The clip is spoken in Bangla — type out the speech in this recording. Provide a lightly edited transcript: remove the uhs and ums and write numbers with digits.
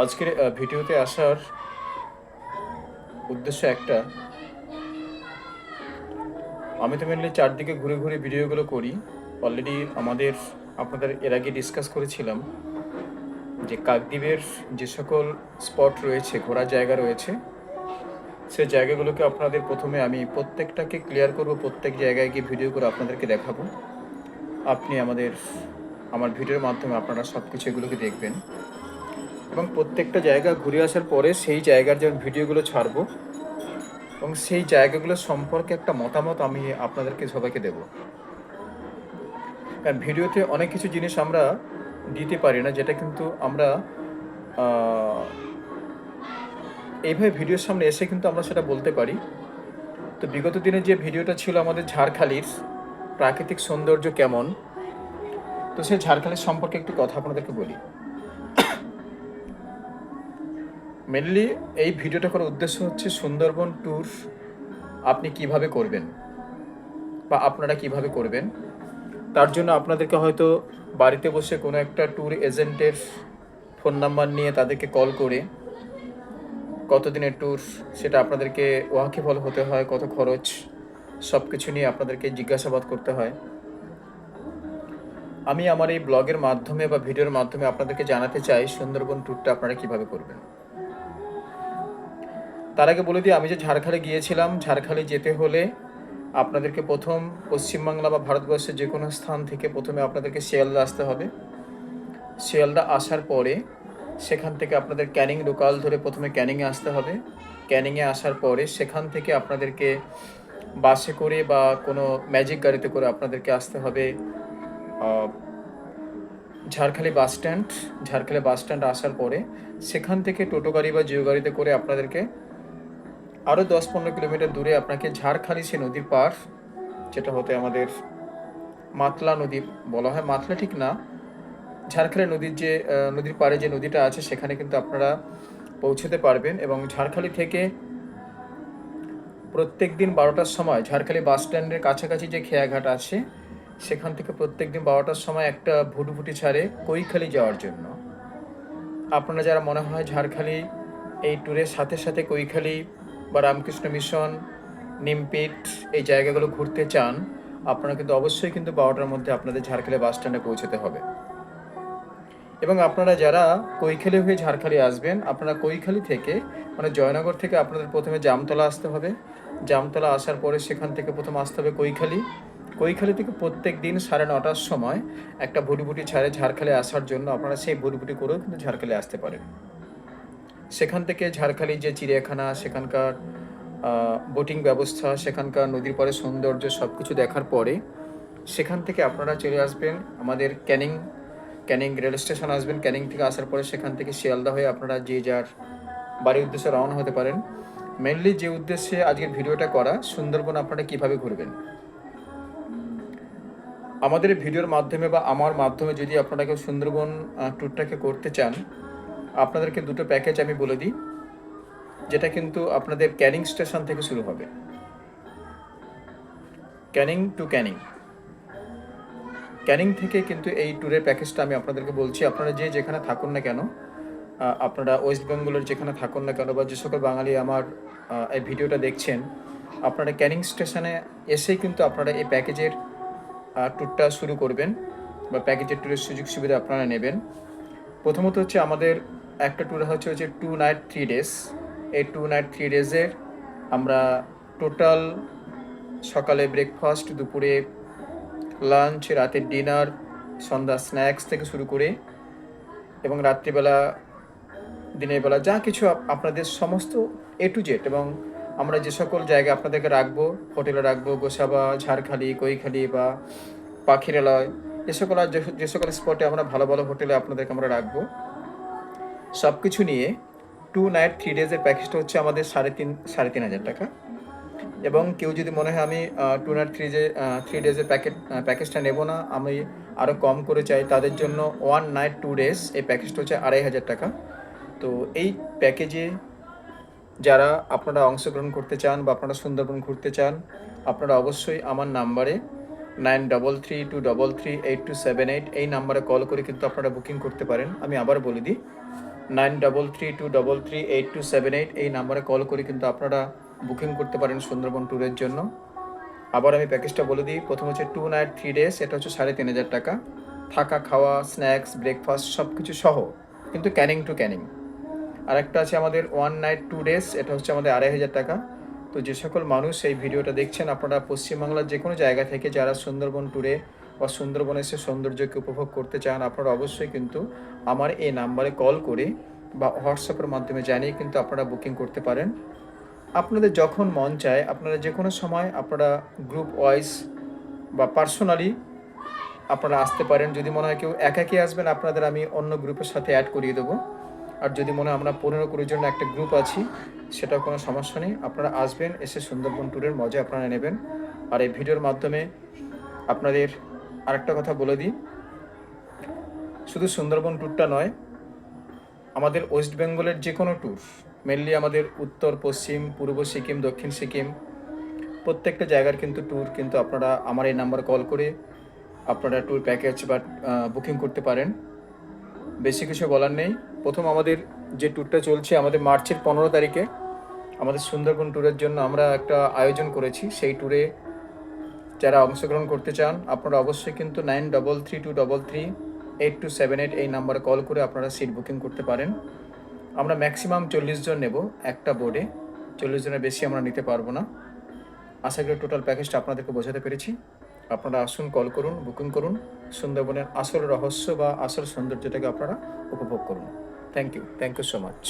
আজকের ভিডিওতে আসার উদ্দেশ্য একটা, আমি তো মেনলি চারদিকে ঘুরে ঘুরে ভিডিওগুলো করি। অলরেডি আপনাদের এর আগে ডিসকাস করেছিলাম যে কাকদ্বীপের যে সকল স্পট রয়েছে, ঘোরার জায়গা রয়েছে, সেই জায়গাগুলোকে আপনাদের প্রথমে আমি প্রত্যেকটাকে ক্লিয়ার করব, প্রত্যেক জায়গায় গিয়ে ভিডিও করে আপনাদেরকে দেখাবো। আপনি আমার ভিডিওর মাধ্যমে আপনারা সব কিছু এগুলোকে দেখবেন এবং প্রত্যেকটা জায়গা ঘুরে আসার পরে সেই জায়গার যখন ভিডিওগুলো ছাড়বো এবং সেই জায়গাগুলো সম্পর্কে একটা মতামত আমি আপনাদেরকে সবাইকে দেব। কারণ ভিডিওতে অনেক কিছু জিনিস আমরা দিতে পারি না, যেটা কিন্তু আমরা এইভাবে ভিডিওর সামনে এসে কিন্তু আমরা সেটা বলতে পারি। তো বিগত দিনে যে ভিডিওটা ছিল আমাদের ঝাড়খালির প্রাকৃতিক সৌন্দর্য কেমন, তো সেই ঝাড়খালির সম্পর্কে একটু কথা আপনাদেরকে বলি। মেনলি এই ভিডিওটা করার উদ্দেশ্য হচ্ছে সুন্দরবন ট্যুর আপনি কিভাবে করবেন বা আপনারা কিভাবে করবেন। তার জন্য আপনাদেরকে হয়তো বাড়িতে বসে কোনো একটা ট্যুর এজেন্টের ফোন নাম্বার নিয়ে তাদেরকে কল করে কতদিনের ট্যুর সেটা আপনাদেরকে ওয়াকিবহাল হতে হয়, কত খরচ, সব কিছু নিয়ে আপনাদেরকে জিজ্ঞাসাবাদ করতে হয়। আমি আমার এই ব্লগের মাধ্যমে বা ভিডিওর মাধ্যমে আপনাদেরকে জানাতে চাই সুন্দরবন ট্যুরটা আপনারা কিভাবে করবেন। তার আগে বলে দিই, আমি যে ঝাড়খালি গিয়েছিলাম, ঝাড়খালি যেতে হলে আপনাদেরকে প্রথম পশ্চিমবাংলা বা ভারতবর্ষের যে কোনো স্থান থেকে প্রথমে আপনাদেরকে শিয়ালদা আসতে হবে। শিয়ালদা আসার পরে সেখান থেকে আপনাদের ক্যানিং লোকাল ধরে প্রথমে ক্যানিংয়ে আসতে হবে। ক্যানিংয়ে আসার পরে সেখান থেকে আপনাদেরকে বাসে করে বা কোনো ম্যাজিক গাড়িতে করে আপনাদেরকে আসতে হবে Jharkhali bus stand. Jharkhali bus stand আসার পরে সেখান থেকে টোটো গাড়ি বা জিও গাড়িতে করে আপনাদেরকে আরও 10-15 কিলোমিটার দূরে আপনাকে ঝাড়খালি সে নদীর পার, যেটা হতে আমাদের মাতলা নদী বলা হয়, মাতলা ঠিক না, ঝাড়খালি নদীর যে নদীর পাড়ে যে নদীটা আছে সেখানে কিন্তু আপনারা পৌঁছতে পারবেন। এবং ঝাড়খালি থেকে প্রত্যেক দিন 12টার সময় ঝাড়খালি বাস স্ট্যান্ডের কাছাকাছি যে খেয়াঘাট আছে সেখান থেকে প্রত্যেক দিন 12টার সময় একটা ভুটভুটি ছাড়ে কৈখালি যাওয়ার জন্য। আপনারা যারা মনে হয় ঝাড়খালি এই ট্যুরের সাথে সাথে কৈখালি বা রামকৃষ্ণ মিশন, নিমপিট এই জায়গাগুলো ঘুরতে চান, আপনারা কিন্তু অবশ্যই কিন্তু 12টার মধ্যে আপনাদের ঝাড়খালি বাস স্ট্যান্ডে পৌঁছতে হবে। এবং আপনারা যারা কৈখালি হয়ে ঝাড়খালি আসবেন, আপনারা কৈখালি থেকে মানে জয়নগর থেকে আপনাদের প্রথমে জামতলা আসতে হবে। জামতলা আসার পরে সেখান থেকে প্রথম আসতে হবে কৈখালি। কৈখালি থেকে প্রত্যেক দিন 9:30টার সময় একটা ভুটভুটি ছাড়ে ঝাড়খালি আসার জন্য। আপনারা সেই ভুটভুটি করেও কিন্তু ঝাড়খালি আসতে পারেন। সেখান থেকে ঝাড়খালি যে চিড়িয়াখানা, সেখানকার বোটিং ব্যবস্থা, সেখানকার নদীর পাড়ে সৌন্দর্য সব কিছু দেখার পরে সেখান থেকে আপনারা চলে আসবেন আমাদের ক্যানিং রেল স্টেশন আসবেন। ক্যানিং থেকে আসার পরে সেখান থেকে শিয়ালদা হয়ে আপনারা যে যার বাড়ির উদ্দেশ্যে রওনা হতে পারেন। মেনলি যে উদ্দেশ্যে আজকের ভিডিওটা করা, সুন্দরবন আপনারা কিভাবে ঘুরবেন। আমাদের ভিডিওর মাধ্যমে বা আমার মাধ্যমে যদি আপনারা কেউ সুন্দরবন ট্যুরটাকে করতে চান, আপনাদেরকে দুটো প্যাকেজ আমি বলে দিই, যেটা কিন্তু আপনাদের ক্যানিং স্টেশন থেকে শুরু হবে। ক্যানিং টু ক্যানিং, ক্যানিং থেকে কিন্তু এই ট্যুরের প্যাকেজটা আমি আপনাদেরকে বলছি। আপনারা যে যেখানে থাকুন না কেন, আপনারা ওয়েস্ট বেঙ্গলের যেখানে থাকুন না কেন বা যে সকল বাঙালি আমার এই ভিডিওটা দেখছেন, আপনারা ক্যানিং স্টেশনে এসেই কিন্তু আপনারা এই প্যাকেজের ট্যুরটা শুরু করবেন বা প্যাকেজের ট্যুরের সুযোগ সুবিধা আপনারা নেবেন। প্রথমত হচ্ছে আমাদের একটা ট্যুর হচ্ছে 2 নাইট 3 ডেজ। এই 2 নাইট 3 ডেজের আমরা টোটাল সকালে ব্রেকফাস্ট, দুপুরে লাঞ্চ, রাতের ডিনার, সন্ধ্যা স্ন্যাক্স থেকে শুরু করে এবং রাত্রিবেলা, দিনের বেলা যা কিছু আপনাদের সমস্ত A to Z। এবং আমরা যে সকল জায়গায় আপনাদেরকে রাখবো, হোটেলে রাখবো, গোসাবা, ঝাড়খালি, কৈখালি বা পাখিরালয়, যে সকল স্পটে আমরা ভালো ভালো হোটেলে আপনাদেরকে আমরা রাখবো, সব কিছু নিয়ে 2 নাইট 3 ডেজের প্যাকেজটা হচ্ছে আমাদের 3,500 টাকা। এবং কেউ যদি মনে হয় আমি 2 নাইট 3 ডেজের প্যাকেজটা নেব না, আমি আরও কম করে চাই, তাদের জন্য 1 নাইট 2 ডেজ এই প্যাকেজটা হচ্ছে 2,500 টাকা। তো এই প্যাকেজে যারা আপনারা অংশগ্রহণ করতে চান বা আপনারা সুন্দরবন ঘুরতে চান, আপনারা অবশ্যই আমার নাম্বারে 9332338278 এই নাম্বারে কল করে কিন্তু আপনারা বুকিং করতে পারেন। আমি আবার বলে দিই, 9332338278 এই নাম্বারে কল করে কিন্তু আপনারা বুকিং করতে পারেন সুন্দরবন ট্যুরের জন্য। আবার আমি প্যাকেজটা বলে দিই, প্রথম হচ্ছে 2 নাইট 3 ডেজ, এটা হচ্ছে 3500 টাকা, থাকা খাওয়া স্ন্যাক্স ব্রেকফাস্ট সব কিছু সহ, কিন্তু ক্যানিং টু ক্যানিং। আর একটা আছে আমাদের 1 নাইট 2 ডেজ, এটা হচ্ছে আমাদের 2500 টাকা। তো যে সকল মানুষ এই ভিডিওটা দেখছেন, আপনারা পশ্চিমবাংলার যে কোনো জায়গা থেকে যারা সুন্দরবন ট্যুরে বা সুন্দরবনে এসে সৌন্দর্যকে উপভোগ করতে চান, আপনারা অবশ্যই কিন্তু আমার এই নাম্বারে কল করে বা হোয়াটসঅ্যাপের মাধ্যমে জানিয়ে কিন্তু আপনারা বুকিং করতে পারেন। আপনাদের যখন মন চায় আপনারা যে কোনো সময় আপনারা গ্রুপ ওয়াইজ বা পার্সোনালি আপনারা আসতে পারেন। যদি মনে হয় কেউ একাকী আসবেন, আপনাদের আমি অন্য গ্রুপের সাথে অ্যাড করিয়ে দেবো। আর যদি মনে হয় আমরা 15-20 জনের একটা গ্রুপ আছি, সেটাও কোনো সমস্যা নেই। আপনারা আসবেন, এসে সুন্দরবন ট্যুরের মজা আপনারা নেবেন। আর এই ভিডিওর মাধ্যমে আপনাদের আরেকটা কথা বলে দিই, শুধু সুন্দরবন ট্যুরটা নয়, আমাদের ওয়েস্ট বেঙ্গলের যে কোনো ট্যুর, মেনলি আমাদের উত্তর, পশ্চিম, পূর্ব সিকিম, দক্ষিণ সিকিম প্রত্যেকটা জায়গার কিন্তু ট্যুর কিন্তু আপনারা আমার এই নাম্বারে কল করে আপনারা ট্যুর প্যাকেজ বা বুকিং করতে পারেন। বেশি কিছু বলার নেই। প্রথম আমাদের যে ট্যুরটা চলছে, আমাদের মার্চের 15 তারিখে আমাদের সুন্দরবন ট্যুরের জন্য আমরা একটা আয়োজন করেছি। সেই ট্যুরে যারা অংশগ্রহণ করতে চান, আপনারা অবশ্যই কিন্তু 9332338278 এই নাম্বারে কল করে আপনারা সিট বুকিং করতে পারেন। আমরা ম্যাক্সিমাম 40 জন নেব একটা বোর্ডে, 40 জনের বেশি আমরা নিতে পারবো না। আশা করি টোটাল প্যাকেজটা আপনাদেরকে বোঝাতে পেরেছি। আপনারা আসুন, কল করুন, বুকিং করুন, সুন্দরবনের আসল রহস্য বা আসল সৌন্দর্যটাকে আপনারা উপভোগ করুন। Thank you so much.